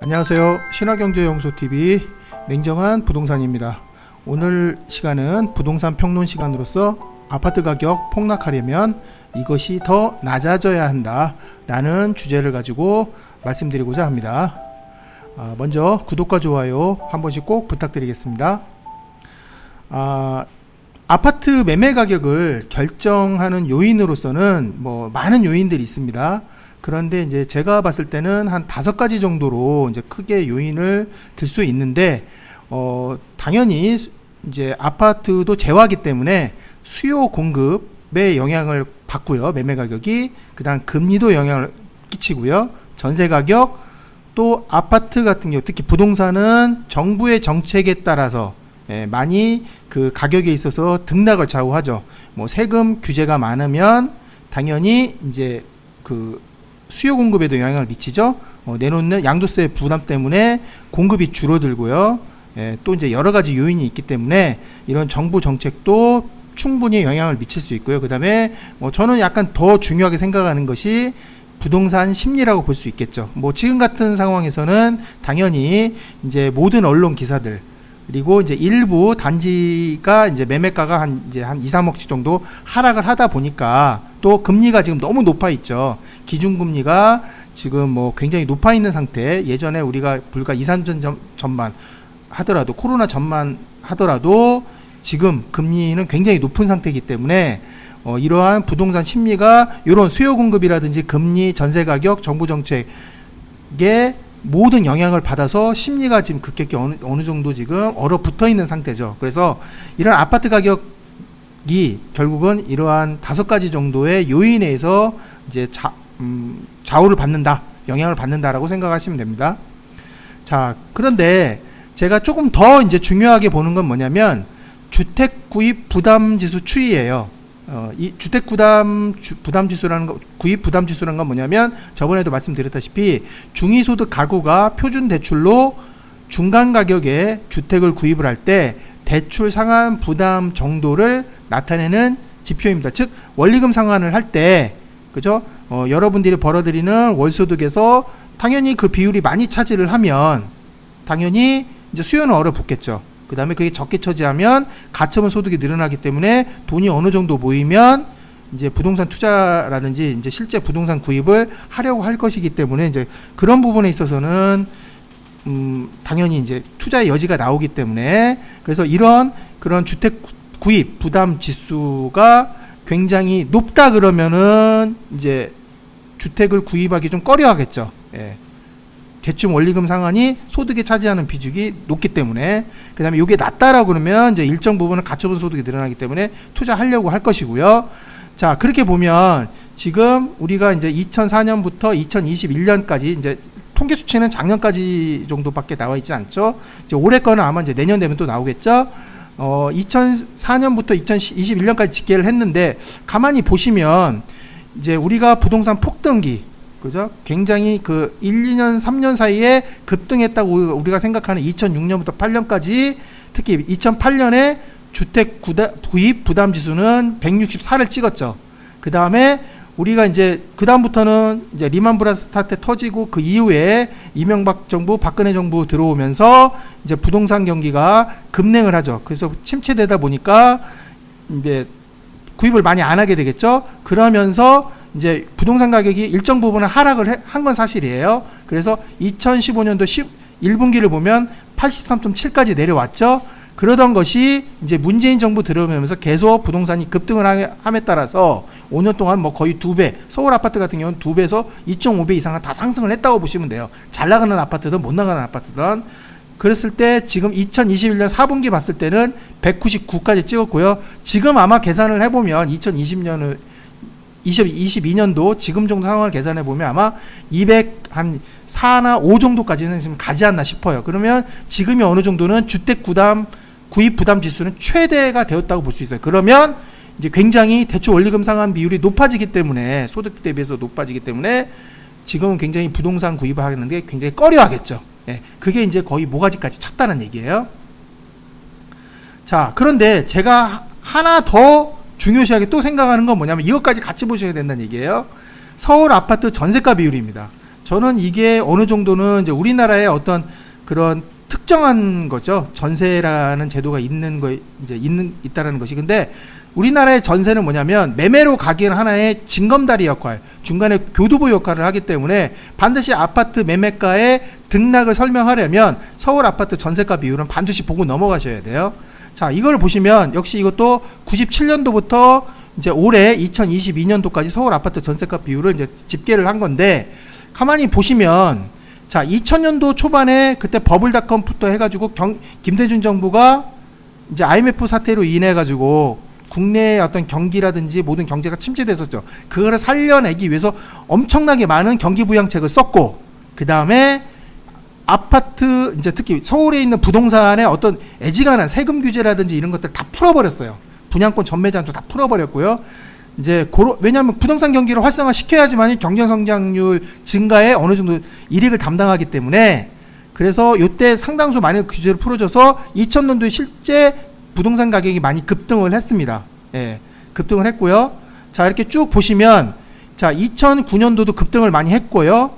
안녕하세요. 신화경제연구소TV 냉정한 부동산입니다. 오늘 시간은 부동산 평론 시간으로서 아파트 가격 폭락하려면 이것이 더 낮아져야 한다 라는 주제를 가지고 말씀드리고자 합니다. 먼저 구독과 좋아요 한 번씩 꼭 부탁드리겠습니다. 아파트 매매 가격을 결정하는 요인으로서는 많은 요인들이 있습니다. 그런데 이제 제가 봤을 때는 한 5가지 정도로 이제 크게 요인을 들 수 있는데, 당연히 이제 아파트도 재화기 때문에 수요 공급에 영향을 받고요. 매매 가격이. 그다음 금리도 영향을 끼치고요. 전세 가격, 또 아파트 같은 경우 특히 부동산은 정부의 정책에 따라서 많이 그 가격에 있어서 등락을 좌우하죠. 세금 규제가 많으면 당연히 이제 그 수요 공급에도 영향을 미치죠. 내놓는 양도세 부담 때문에 공급이 줄어들고요. 또 이제 여러 가지 요인이 있기 때문에 이런 정부 정책도 충분히 영향을 미칠 수 있고요. 그 다음에 저는 약간 더 중요하게 생각하는 것이 부동산 심리라고 볼 수 있겠죠. 지금 같은 상황에서는 당연히 이제 모든 언론 기사들, 그리고 이제 일부 단지가 이제 매매가가 한 2, 3억씩 정도 하락을 하다 보니까, 또 금리가 지금 너무 높아 있죠. 기준금리가 지금 굉장히 높아 있는 상태. 예전에 우리가 불과 2, 3년 전만 하더라도, 코로나 전만 하더라도 지금 금리는 굉장히 높은 상태이기 때문에 이러한 부동산 심리가 이런 수요 공급이라든지 금리, 전세 가격, 정부 정책에 모든 영향을 받아서 심리가 지금 급격히 어느 정도 지금 얼어붙어 있는 상태죠. 그래서 이런 아파트 가격이 결국은 이러한 5가지 정도의 요인에 의해서 이제 좌우를 받는다, 영향을 받는다라고 생각하시면 됩니다. 자, 그런데 제가 조금 더 이제 중요하게 보는 건 뭐냐면 주택 구입 부담 지수 추이예요. 이 주택 부담 지수라는 거, 구입 부담 지수라는 건 뭐냐면 저번에도 말씀드렸다시피 중위소득 가구가 표준 대출로 중간 가격에 주택을 구입을 할 때 대출 상환 부담 정도를 나타내는 지표입니다. 즉 원리금 상환을 할 때, 그죠? 여러분들이 벌어들이는 월소득에서 당연히 그 비율이 많이 차지를 하면 당연히 이제 수요는 얼어붙겠죠. 그 다음에 그게 적게 차지하면 가처분 소득이 늘어나기 때문에 돈이 어느 정도 모이면 이제 부동산 투자라든지 이제 실제 부동산 구입을 하려고 할 것이기 때문에 이제 그런 부분에 있어서는 당연히 이제 투자의 여지가 나오기 때문에, 그래서 그런 주택 구입 부담 지수가 굉장히 높다 그러면은 이제 주택을 구입하기 좀 꺼려하겠죠. 대충 원리금 상환이 소득에 차지하는 비중이 높기 때문에, 그 다음에 이게 낮다라고 그러면 이제 일정 부분은 가처분 소득이 늘어나기 때문에 투자하려고 할 것이고요. 자, 그렇게 보면 지금 우리가 이제 2004년부터 2021년까지 이제 통계 수치는 작년까지 정도밖에 나와 있지 않죠. 이제 올해 거는 아마 이제 내년 되면 또 나오겠죠. 2004년부터 2021년까지 집계를 했는데 가만히 보시면 이제 우리가 부동산 폭등기, 그죠? 굉장히 그 1, 2년, 3년 사이에 급등했다고 우리가 생각하는 2006년부터 8년까지, 특히 2008년에 주택 구입 부담 지수는 164를 찍었죠. 그 다음에 우리가 이제 그 다음부터는 이제 리만 브라더스 사태 터지고 그 이후에 이명박 정부, 박근혜 정부 들어오면서 이제 부동산 경기가 급냉을 하죠. 그래서 침체되다 보니까 이제 구입을 많이 안 하게 되겠죠. 그러면서 이제 부동산 가격이 일정 부분은 하락을 한 건 사실이에요. 그래서 2015년도 1분기를 보면 83.7까지 내려왔죠. 그러던 것이 이제 문재인 정부 들어오면서 계속 부동산이 급등을 함에 따라서 5년 동안 거의 2배, 서울 아파트 같은 경우는 2배에서 2.5배 이상은 다 상승을 했다고 보시면 돼요. 잘 나가는 아파트든 못 나가는 아파트든. 그랬을 때 지금 2021년 4분기 봤을 때는 199까지 찍었고요. 지금 아마 계산을 해보면 2022년도 지금 정도 상황을 계산해 보면 아마 204나 5 정도까지는 지금 가지 않나 싶어요. 그러면 지금이 어느 정도는 주택 구입 부담 지수는 최대가 되었다고 볼 수 있어요. 그러면 이제 굉장히 대출 원리금 상환 비율이 높아지기 때문에, 소득 대비해서 높아지기 때문에 지금은 굉장히 부동산 구입을 하는 게 굉장히 꺼려하겠죠. 그게 이제 거의 모가지까지 찼다는 얘기예요. 자, 그런데 제가 하나 더 중요시하게 또 생각하는 건 뭐냐면 이것까지 같이 보셔야 된다는 얘기예요. 서울 아파트 전세가 비율입니다. 저는 이게 어느 정도는 이제 우리나라의 어떤 그런 특정한 거죠. 전세라는 제도가 있는 거 이제 있다라는 것이. 근데 우리나라의 전세는 뭐냐면 매매로 가기에는 하나의 징검다리 역할, 중간에 교두보 역할을 하기 때문에 반드시 아파트 매매가의 등락을 설명하려면 서울 아파트 전세가 비율은 반드시 보고 넘어가셔야 돼요. 자, 이걸 보시면 역시 이것도 97년도부터 이제 올해 2022년도까지 서울 아파트 전세가 비율을 이제 집계를 한 건데, 가만히 보시면 자, 2000년도 초반에 그때 버블닷컴부터 해가지고 김대중 정부가 이제 IMF 사태로 인해 가지고 국내의 어떤 경기라든지 모든 경제가 침체됐었죠. 그거를 살려내기 위해서 엄청나게 많은 경기 부양책을 썼고, 그 다음에 아파트 이제 특히 서울에 있는 부동산의 어떤 애지간한 세금 규제라든지 이런 것들 다 풀어버렸어요. 분양권 전매제한도 다 풀어버렸고요. 이제 왜냐하면 부동산 경기를 활성화 시켜야지만 경제 성장률 증가에 어느 정도 이익을 담당하기 때문에, 그래서 이때 상당수 많은 규제를 풀어줘서 2000년도에 실제 부동산 가격이 많이 급등을 했습니다. 예, 급등을 했고요. 자, 이렇게 쭉 보시면 자, 2009년도도 급등을 많이 했고요.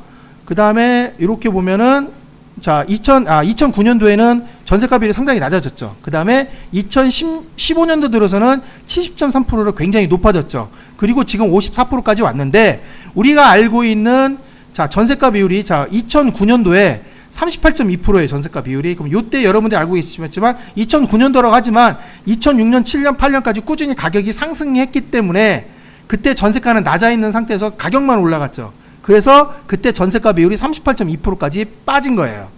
그 다음에 이렇게 보면은 자, 2009년도에는 전세가 비율이 상당히 낮아졌죠. 그 다음에 2015년도 들어서는 70.3%로 굉장히 높아졌죠. 그리고 지금 54%까지 왔는데, 우리가 알고 있는 자, 전세가 비율이 자, 2009년도에 38.2%의 전세가 비율이, 그럼 요때 여러분들이 알고 계시겠지만 2009년도라고 하지만 2006년, 7년, 8년까지 꾸준히 가격이 상승했기 때문에 그때 전세가는 낮아 있는 상태에서 가격만 올라갔죠. 그래서 그때 전세가 비율이 38.2%까지 빠진 거예요.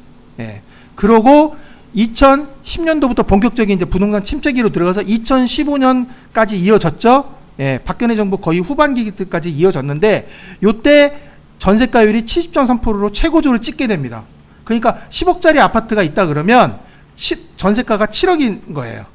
예. 그러고 2010년도부터 본격적인 이제 부동산 침체기로 들어가서 2015년까지 이어졌죠. 예. 박근혜 정부 거의 후반기 때까지 이어졌는데, 요때 전세가율이 70.3%로 최고조를 찍게 됩니다. 그러니까 10억짜리 아파트가 있다 그러면 전세가가 7억인 거예요.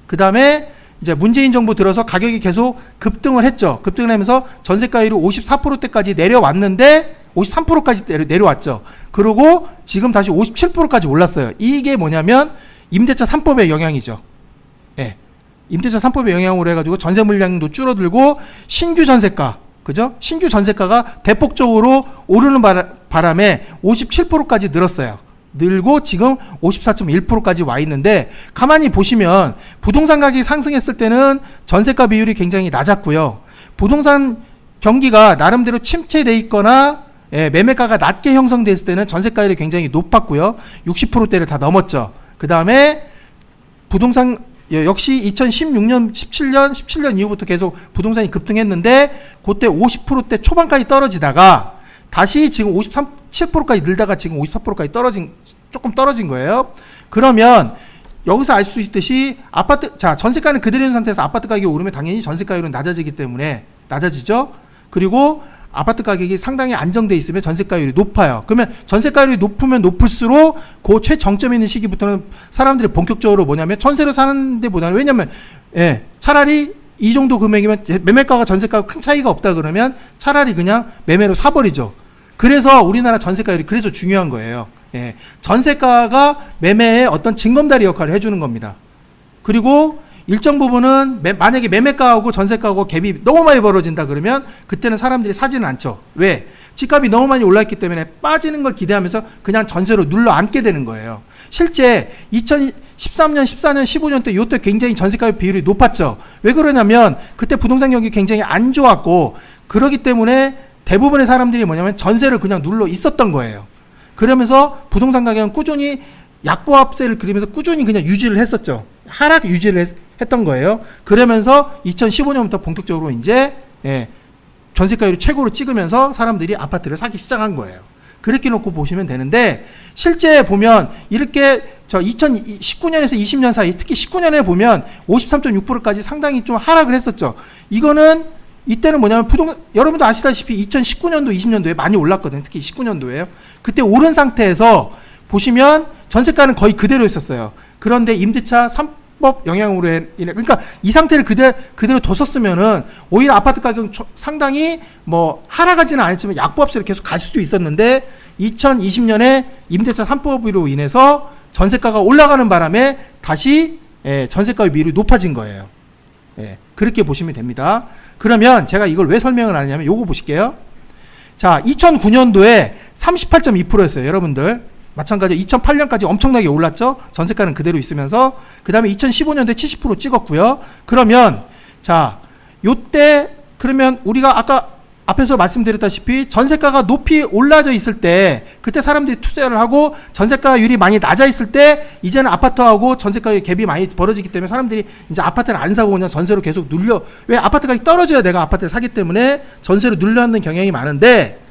그 다음에 이제 문재인 정부 들어서 가격이 계속 급등을 했죠. 급등을 하면서 전세가율이 54%대까지 내려왔는데 53%까지 내려왔죠. 그리고 지금 다시 57%까지 올랐어요. 이게 뭐냐면 임대차 3법의 영향이죠. 예. 임대차 3법의 영향으로 해가지고 전세 물량도 줄어들고 신규 전세가, 그죠? 신규 전세가가 대폭적으로 오르는 바람에 57%까지 늘었어요. 늘고 지금 54.1%까지 와 있는데, 가만히 보시면 부동산 가격이 상승했을 때는 전세가 비율이 굉장히 낮았고요. 부동산 경기가 나름대로 침체돼 있거나 매매가가 낮게 형성됐을 때는 전세가율이 굉장히 높았고요. 60%대를 다 넘었죠. 그 다음에 부동산 역시 2016년, 17년 이후부터 계속 부동산이 급등했는데, 그때 50%대 초반까지 떨어지다가 다시 지금 7%까지 늘다가 지금 54%까지 조금 떨어진 거예요. 그러면 여기서 알 수 있듯이 자, 전세가는 그대로 있는 상태에서 아파트 가격이 오르면 당연히 전세가율은 낮아지기 때문에 낮아지죠. 그리고 아파트 가격이 상당히 안정돼 있으면 전세가율이 높아요. 그러면 전세가율이 높으면 높을수록 그 최정점에 있는 시기부터는 사람들이 본격적으로 뭐냐면 전세로 사는 데보다는, 왜냐면 차라리 이 정도 금액이면 매매가가 전세가가 큰 차이가 없다 그러면 차라리 그냥 매매로 사버리죠. 그래서 우리나라 전세가율이 그래서 중요한 거예요. 예. 전세가가 매매의 어떤 징검다리 역할을 해주는 겁니다. 그리고 일정 부분은 만약에 매매가하고 전세가하고 갭이 너무 많이 벌어진다 그러면 그때는 사람들이 사지는 않죠. 왜? 집값이 너무 많이 올라있기 때문에 빠지는 걸 기대하면서 그냥 전세로 눌러 앉게 되는 거예요. 실제 2013년, 14년, 15년 때 요때 굉장히 전세가 비율이 높았죠. 왜 그러냐면 그때 부동산 경기 굉장히 안 좋았고, 그러기 때문에 대부분의 사람들이 뭐냐면 전세를 그냥 눌러 있었던 거예요. 그러면서 부동산 가격은 꾸준히 약보합세를 그리면서 꾸준히 그냥 유지를 했었죠. 하락 유지를 했던 거예요. 그러면서 2015년부터 본격적으로 이제 전세가율이 최고로 찍으면서 사람들이 아파트를 사기 시작한 거예요. 그렇게 놓고 보시면 되는데, 실제 보면 이렇게 2019년에서 20년 사이, 특히 19년에 보면 53.6%까지 상당히 좀 하락을 했었죠. 이거는 이때는 뭐냐면 여러분도 아시다시피 2019년도, 20년도에 많이 올랐거든요. 특히 19년도에요. 그때 오른 상태에서 보시면 전세가는 거의 그대로 있었어요. 그런데 임대차 3법 영향으로 그러니까 이 상태를 그대로 뒀었으면은 오히려 아파트 가격 상당히 뭐 하락하지는 않았지만 약보합세로 계속 갈 수도 있었는데, 2020년에 임대차 3법으로 인해서 전세가가 올라가는 바람에 다시 전세가의 비율이 높아진 거예요. 그렇게 보시면 됩니다. 그러면 제가 이걸 왜 설명을 하냐면 요거 보실게요. 자, 2009년도에 38.2%였어요. 여러분들. 마찬가지로 2008년까지 엄청나게 올랐죠. 전세가는 그대로 있으면서. 그 다음에 2015년도에 70% 찍었고요. 그러면 자, 요때 그러면 우리가 아까 앞에서 말씀드렸다시피 전세가가 높이 올라져 있을 때 그때 사람들이 투자를 하고 전세가율이 많이 낮아 있을 때 이제는 아파트하고 전세가의 갭이 많이 벌어지기 때문에 사람들이 이제 아파트를 안 사고 그냥 전세로 계속 눌려, 왜 아파트 가격이 떨어져야 내가 아파트를 사기 때문에 전세로 눌려앉는 경향이 많은데,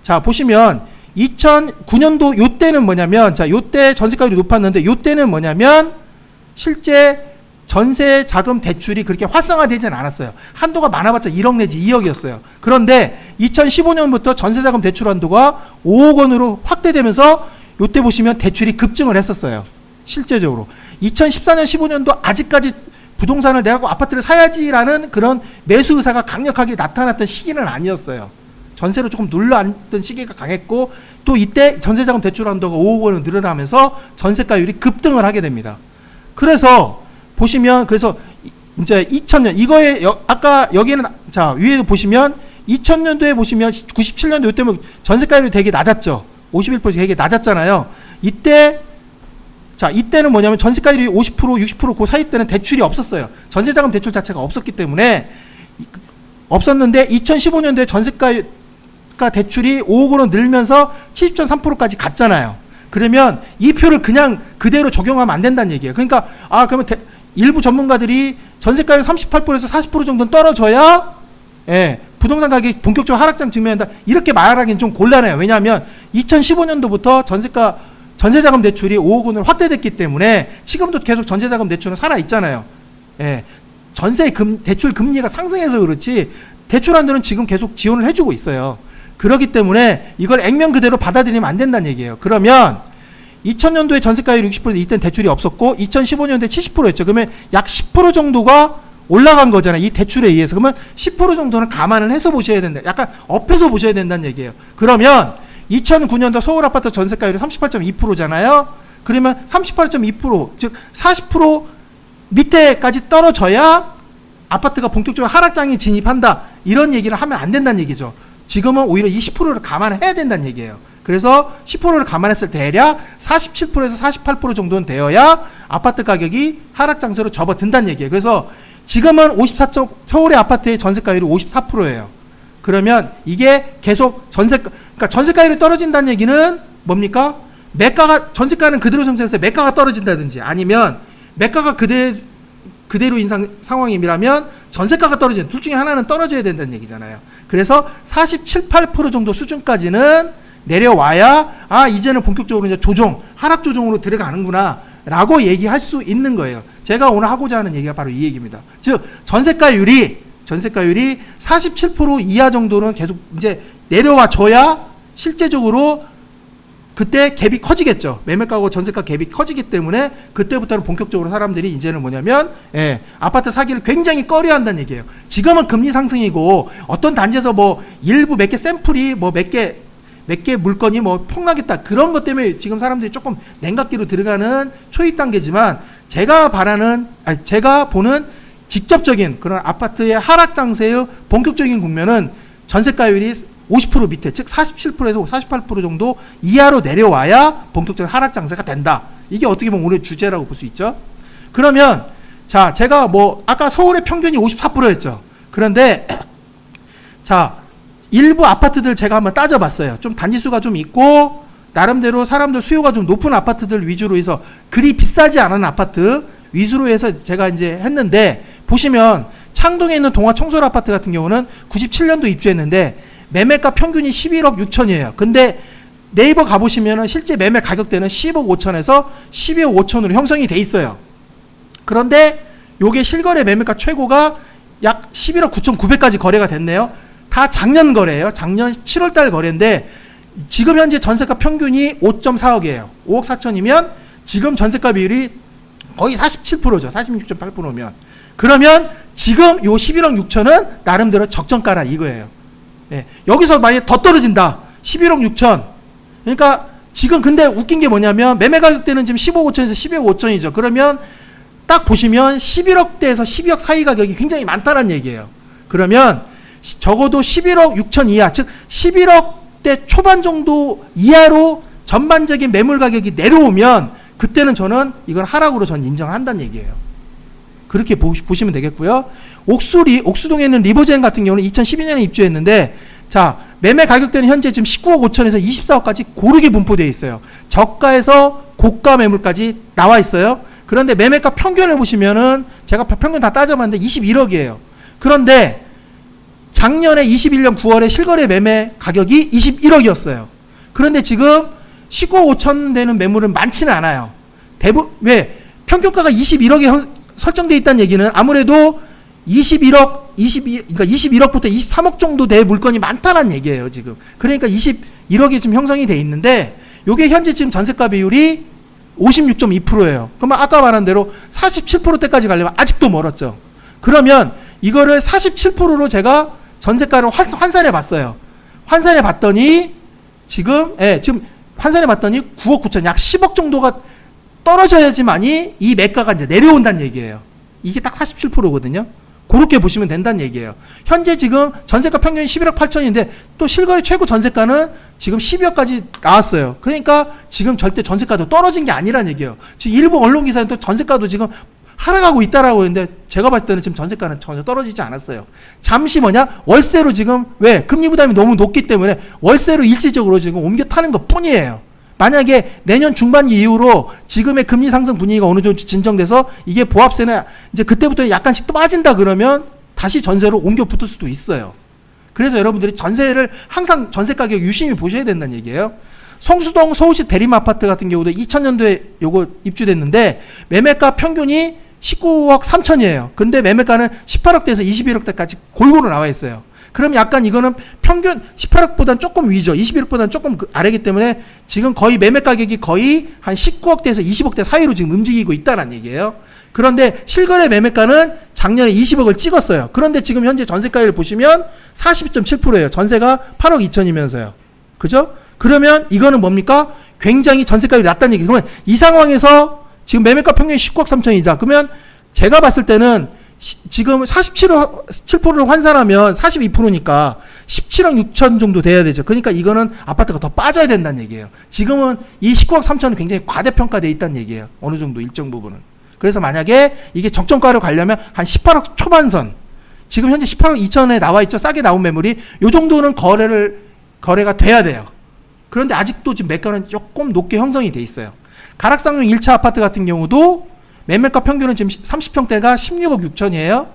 자 보시면 2009년도 요때는 뭐냐면, 자 요때 전세가율이 높았는데 요때는 뭐냐면 실제 전세 자금 대출이 그렇게 활성화되지는 않았어요. 한도가 많아봤자 1억 내지 2억이었어요. 그런데 2015년부터 전세 자금 대출 한도가 5억 원으로 확대되면서 요때 보시면 대출이 급증을 했었어요. 실제적으로 2014년 15년도 아직까지 부동산을 내고 아파트를 사야지라는 그런 매수 의사가 강력하게 나타났던 시기는 아니었어요. 전세로 조금 눌러앉던 시기가 강했고, 또 이때 전세 자금 대출 한도가 5억 원으로 늘어나면서 전세가율이 급등을 하게 됩니다. 그래서 보시면, 그래서 이제 2000년 이거에 아까 여기는 자 위에도 보시면 2000년도에 보시면 97년도 이때 뭐 전세가율이 되게 낮았죠. 51% 되게 낮았잖아요. 이때 자 이때는 뭐냐면 전세가율이 50% 60% 그 사이 때는 대출이 없었어요. 전세자금 대출 자체가 없었기 때문에 없었는데 2015년도에 전세가 대출이 5억 원으로 늘면서 70.3%까지 갔잖아요. 그러면 이 표를 그냥 그대로 적용하면 안 된다는 얘기예요. 그러니까 그러면 일부 전문가들이 전세가율 38%에서 40% 정도는 떨어져야 부동산 가격이 본격적으로 하락장 직면한다, 이렇게 말하기는 좀 곤란해요. 왜냐하면 2015년도부터 전세자금 대출이 5억 원으로 확대됐기 때문에 지금도 계속 전세자금 대출은 살아있잖아요. 대출 금리가 상승해서 그렇지 대출 한도는 지금 계속 지원을 해주고 있어요. 그렇기 때문에 이걸 액면 그대로 받아들이면 안 된다는 얘기예요. 그러면 2000년도에 전세가율이 60%인데 이때는 대출이 없었고 2015년도에 70%였죠. 그러면 약 10% 정도가 올라간 거잖아요. 이 대출에 의해서. 그러면 10% 정도는 감안을 해서 보셔야 된다. 약간 업해서 보셔야 된다는 얘기예요. 그러면 2009년도 서울 아파트 전세가율이 38.2%잖아요. 그러면 38.2%, 즉 40% 밑에까지 떨어져야 아파트가 본격적으로 하락장에 진입한다, 이런 얘기를 하면 안 된다는 얘기죠. 지금은 오히려 이 10%를 감안해야 된다는 얘기예요. 그래서 10%를 감안했을 때 대략 47%에서 48% 정도는 되어야 아파트 가격이 하락장세로 접어든다는 얘기예요. 그래서 지금은 54. 서울의 아파트의 전세가율이 54%예요. 그러면 이게 계속 그러니까 전세가율이 떨어진다는 얘기는 뭡니까? 전세가는 그대로 형성해서 매가가 떨어진다든지, 아니면 매가가 그대로인 상황이라면 전세가가 떨어지는, 둘 중에 하나는 떨어져야 된다는 얘기잖아요. 그래서 47, 8% 정도 수준까지는 내려와야 이제는 본격적으로 이제 하락 조정으로 들어가는구나 라고 얘기할 수 있는 거예요. 제가 오늘 하고자 하는 얘기가 바로 이 얘기입니다. 즉 전세가율이 47% 이하 정도는 계속 이제 내려와 줘야 실제적으로 그때 갭이 커지겠죠. 매매가하고 전세가 갭이 커지기 때문에 그때부터는 본격적으로 사람들이 이제는 뭐냐면 아파트 사기를 굉장히 꺼려한다는 얘기예요. 지금은 금리 상승이고 어떤 단지에서 뭐 일부 몇 개 샘플이 뭐 몇 개 물건이 뭐 폭락했다, 그런 것 때문에 지금 사람들이 조금 냉각기로 들어가는 초입 단계지만, 제가 보는 직접적인 그런 아파트의 하락 장세의 본격적인 국면은 전세가율이 50% 밑에, 즉 47%에서 48% 정도 이하로 내려와야 본격적인 하락 장세가 된다. 이게 어떻게 보면 오늘 주제라고 볼 수 있죠. 그러면 자, 제가 뭐 아까 서울의 평균이 54%였죠. 그런데 자, 일부 아파트들 제가 한번 따져봤어요. 좀 단지수가 좀 있고 나름대로 사람들 수요가 좀 높은 아파트들 위주로 해서 그리 비싸지 않은 아파트 위주로 해서 제가 이제 했는데, 보시면 창동에 있는 동화 청솔 아파트 같은 경우는 97년도 입주했는데 매매가 평균이 11억 6천이에요. 근데 네이버 가보시면은 실제 매매 가격대는 10억 5천에서 12억 5천으로 형성이 돼 있어요. 그런데 요게 실거래 매매가 최고가 약 11억 9천 9백까지 거래가 됐네요. 다 작년 거래예요. 작년 7월달 거래인데 지금 현재 전세가 평균이 5.4억이에요. 5억 4천이면 지금 전세가 비율이 거의 47%죠. 46.8%면. 그러면 지금 요 11억 6천은 나름대로 적정가라 이거예요. 여기서 만약에 더 떨어진다. 11억 6천. 그러니까 지금 근데 웃긴 게 뭐냐면 매매 가격대는 지금 15억 5천에서 12억 5천이죠. 그러면 딱 보시면 11억대에서 12억 사이 가격이 굉장히 많다는 얘기예요. 그러면 적어도 11억 6천 이하, 즉 11억 6억대 초반 정도 이하로 전반적인 매물 가격이 내려오면 그때는 저는 이건 하락으로 전 인정을 한다는 얘기예요. 그렇게 보시면 되겠고요. 옥수동에 있는 리버젠 같은 경우는 2012년에 입주했는데, 자, 매매 가격대는 현재 지금 19억 5천에서 24억까지 고르게 분포되어 있어요. 저가에서 고가 매물까지 나와 있어요. 그런데 매매가 평균을 보시면은 제가 평균 다 따져봤는데 21억이에요. 그런데 작년에 21년 9월에 실거래 매매 가격이 21억이었어요. 그런데 지금 19억 5천 되는 매물은 많지는 않아요. 왜? 평균가가 21억에 설정되어 있다는 얘기는 아무래도 21억부터 23억 정도 될 물건이 많다는 얘기예요, 지금. 그러니까 21억이 지금 형성이 돼 있는데, 요게 현재 지금 전세가 비율이 56.2%예요. 그러면 아까 말한 대로 47%대까지 가려면 아직도 멀었죠. 그러면 이거를 47%로 제가 전세가를 환산해 봤어요. 환산해 봤더니 지금 환산해 봤더니 9억 9천, 약 10억 정도가 떨어져야지만이 이 매가가 이제 내려온다는 얘기예요. 이게 딱 47%거든요. 그렇게 보시면 된다는 얘기예요. 현재 지금 전세가 평균이 11억 8천인데 또 실거래 최고 전세가는 지금 12억까지 나왔어요. 그러니까 지금 절대 전세가도 떨어진 게 아니란 얘기예요. 지금 일부 언론 기사는 또 전세가도 지금 하락하고 있다라고 했는데, 제가 봤을 때는 지금 전세가는 전혀 떨어지지 않았어요. 잠시 월세로 지금, 왜? 금리 부담이 너무 높기 때문에 월세로 일시적으로 지금 옮겨 타는 것 뿐이에요. 만약에 내년 중반기 이후로 지금의 금리 상승 분위기가 어느 정도 진정돼서 이게 보합세는 이제 그때부터 약간씩 또 빠진다 그러면 다시 전세로 옮겨 붙을 수도 있어요. 그래서 여러분들이 전세를 항상 전세 가격 유심히 보셔야 된다는 얘기예요. 성수동 서울시 대림 아파트 같은 경우도 2000년도에 요거 입주됐는데 매매가 평균이 19억 3천이에요. 근데 매매가는 18억대에서 21억대까지 골고루 나와 있어요. 그럼 약간 이거는 평균 18억보단 조금 위죠. 21억보단 조금 아래기 때문에 지금 거의 매매 가격이 거의 한 19억대에서 20억대 사이로 지금 움직이고 있다는 얘기예요. 그런데 실거래 매매가는 작년에 20억을 찍었어요. 그런데 지금 현재 전세가를 보시면 42.7%예요. 전세가 8억 2천이면서요. 그죠? 그러면 이거는 뭡니까? 굉장히 전세가율이 낮다는 얘기. 그러면 이 상황에서 지금 매매가 평균이 19억 3천이다. 그러면 제가 봤을 때는 지금 47%를 환산하면 42%니까 17억 6천 정도 돼야 되죠. 그러니까 이거는 아파트가 더 빠져야 된다는 얘기예요. 지금은 이 19억 3천은 굉장히 과대평가되어 있다는 얘기예요. 어느 정도 일정 부분은. 그래서 만약에 이게 적정가로 가려면 한 18억 초반선, 지금 현재 18억 2천에 나와 있죠. 싸게 나온 매물이 요 정도는 거래가 돼야 돼요. 그런데 아직도 지금 매가는 조금 높게 형성이 돼 있어요. 가락상용 1차 아파트 같은 경우도 매매가 평균은 지금 30평대가 16억 6천이에요.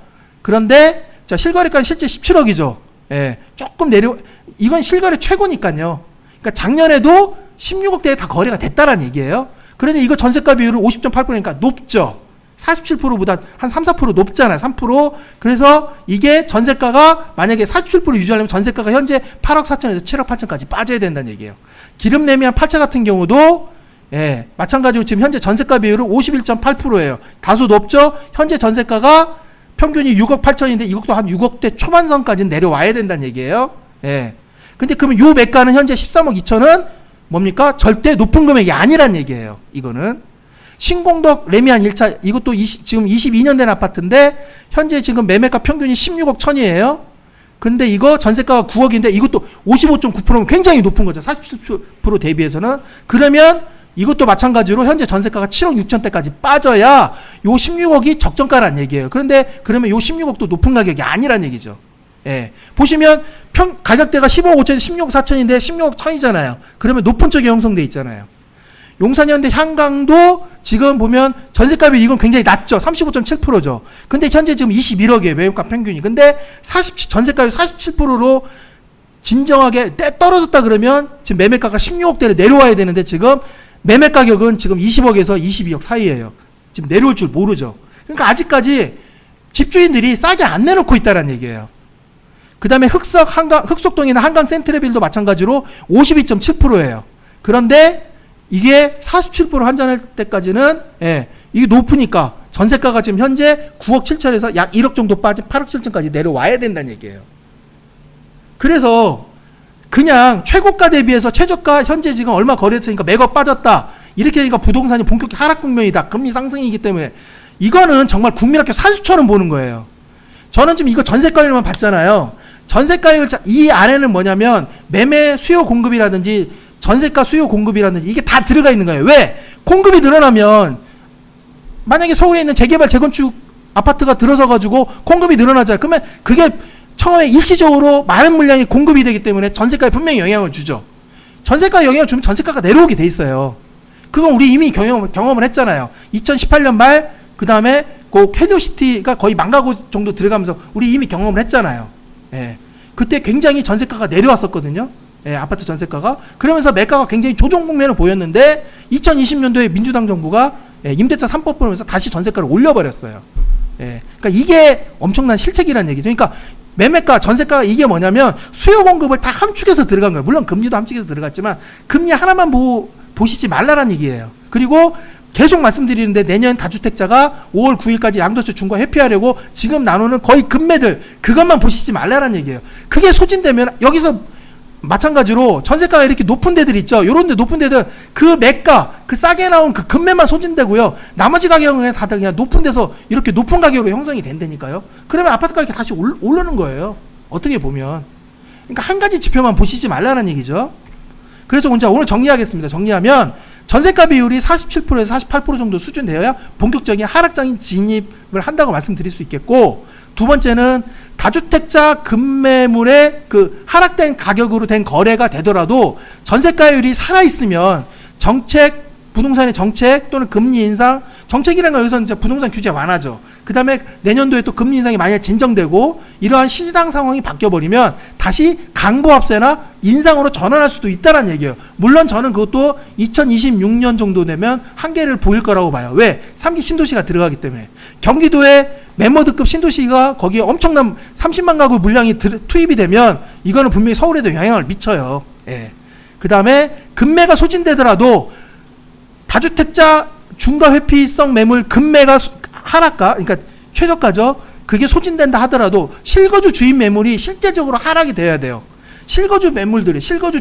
그런데 자, 실거래가는 실제 17억이죠. 예, 조금 이건 실거래 최고니까요. 그러니까 작년에도 16억대에 다 거래가 됐다라는 얘기예요. 그런데 이거 전세가 비율은 50.8%니까 높죠. 47%보다 한 3, 4% 높잖아요. 3%. 그래서 이게 전세가가 만약에 47% 유지하려면 전세가가 현재 8억 4천에서 7억 8천까지 빠져야 된다는 얘기예요. 기름 내미한 8차 같은 경우도 마찬가지로 지금 현재 전세가 비율은 51.8%예요. 다소 높죠? 현재 전세가가 평균이 6억 8천인데 이것도 한 6억대 초반선까지는 내려와야 된다는 얘기예요. 근데 그러면 요 매가는 현재 13억 2천은 뭡니까? 절대 높은 금액이 아니란 얘기예요. 이거는. 신공덕 레미안 1차, 이것도 지금 22년 된 아파트인데 현재 지금 매매가 평균이 16억 천이에요. 근데 이거 전세가가 9억인데 이것도 55.9%면 굉장히 높은 거죠. 47% 대비해서는. 그러면 이것도 마찬가지로 현재 전세가가 7억 6천대까지 빠져야 요 16억이 적정가란 얘기예요. 그런데 그러면 요 16억도 높은 가격이 아니란 얘기죠. 보시면 가격대가 15억 5천에서 16억 4천인데 16억 천이잖아요. 그러면 높은 쪽에 형성돼 있잖아요. 용산현대 향강도 지금 보면 전세값이 이건 굉장히 낮죠. 35.7%죠. 근데 현재 지금 21억이에요. 매매가 평균이. 근데 전세값이 47%로 진정하게 떨어졌다 그러면 지금 매매가가 16억대로 내려와야 되는데 지금 매매 가격은 지금 20억에서 22억 사이예요. 지금 내려올 줄 모르죠. 그러니까 아직까지 집주인들이 싸게 안 내놓고 있다는 얘기예요. 그 다음에 흑석동이나 한강 센트레빌도 마찬가지로 52.7%예요. 그런데 이게 47% 환산할 때까지는 이게 높으니까 전세가가 지금 현재 9억 7천에서 약 1억 정도 빠진 8억 7천까지 내려와야 된다는 얘기예요. 그래서 그냥 최고가 대비해서 최저가 현재 지금 얼마 거래했으니까 매각 빠졌다. 이렇게 되니까 부동산이 본격적인 하락 국면이다. 금리 상승이기 때문에 이거는 정말 국민학교 산수처럼 보는 거예요. 저는 지금 이거 전세가율만 봤잖아요. 전세가율 이 안에는 뭐냐면 매매 수요 공급이라든지 전세가 수요 공급이라든지 이게 다 들어가 있는 거예요. 왜? 공급이 늘어나면 만약에 서울에 있는 재개발 재건축 아파트가 들어서 가지고 공급이 늘어나잖아요. 그러면 그게 처음에 일시적으로 많은 물량이 공급이 되기 때문에 전세가에 분명히 영향을 주죠. 전세가에 영향을 주면 전세가가 내려오게 돼 있어요. 그건 우리 이미 경험을 했잖아요. 2018년 말 그다음에 그 캐리오시티가 거의 망가고 정도 들어가면서 우리 이미 경험을 했잖아요. 예. 그때 굉장히 전세가가 내려왔었거든요. 예, 아파트 전세가가. 그러면서 매가가 굉장히 조정 국면을 보였는데 2020년도에 민주당 정부가 임대차 3법 보면서 다시 전세가를 올려버렸어요. 예. 그러니까 이게 엄청난 실책이라는 얘기죠. 그러니까 매매가, 전세가가 이게 뭐냐면 수요 공급을 다 함축해서 들어간 거예요. 물론 금리도 함축해서 들어갔지만 금리 하나만 보시지 말라는 얘기예요. 그리고 계속 말씀드리는데 내년 다주택자가 5월 9일까지 양도세 중과 회피하려고 지금 나누는 거의 금매들 그것만 보시지 말라는 얘기예요. 그게 소진되면 여기서 마찬가지로 전세가가 이렇게 높은 데들 있죠. 요런 데 높은 데들 그 매가 그 싸게 나온 그 금매만 소진되고요. 나머지 가격은 다들 그냥 높은 데서 이렇게 높은 가격으로 형성이 된다니까요. 그러면 아파트 가격이 다시 오르는 거예요. 어떻게 보면. 그러니까 한 가지 지표만 보시지 말라는 얘기죠. 그래서 오늘 정리하겠습니다. 정리하면 전세가 비율이 47%에서 48% 정도 수준되어야 본격적인 하락장인 진입을 한다고 말씀드릴 수 있겠고, 두 번째는 다주택자 급매물의 그 하락된 가격으로 된 거래가 되더라도 전세가율이 살아있으면 정책, 부동산의 정책 또는 금리 인상, 정책이라는 건 여기서는 이제 부동산 규제가 완화죠. 그 다음에 내년도에 또 금리 인상이 만약 진정되고 이러한 시장 상황이 바뀌어버리면 다시 강보합세나 인상으로 전환할 수도 있다는 얘기예요. 물론 저는 그것도 2026년 정도 되면 한계를 보일 거라고 봐요. 왜? 3기 신도시가 들어가기 때문에. 경기도에 멤버드급 신도시가 거기에 엄청난 30만 가구 물량이 투입이 되면 이거는 분명히 서울에도 영향을 미쳐요. 예. 그 다음에 금매가 소진되더라도 다주택자 중과 회피성 매물 금매가 하락가, 그러니까 최저가죠. 그게 소진된다 하더라도 실거주 주인 매물이 실제적으로 하락이 돼야 돼요. 실거주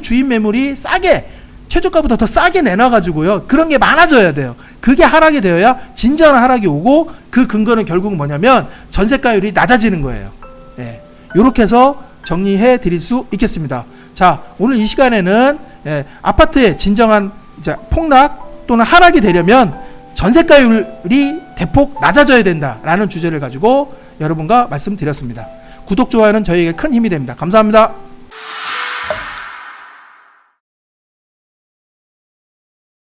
주인 매물이 싸게, 최저가보다 더 싸게 내놔가지고요. 그런 게 많아져야 돼요. 그게 하락이 되어야 진정한 하락이 오고, 그 근거는 결국은 뭐냐면 전세가율이 낮아지는 거예요. 예. 요렇게 해서 정리해 드릴 수 있겠습니다. 자, 오늘 이 시간에는 아파트의 진정한 이제 폭락 또는 하락이 되려면 전세가율이 대폭 낮아져야 된다라는 주제를 가지고 여러분과 말씀드렸습니다. 구독, 좋아요는 저희에게 큰 힘이 됩니다. 감사합니다.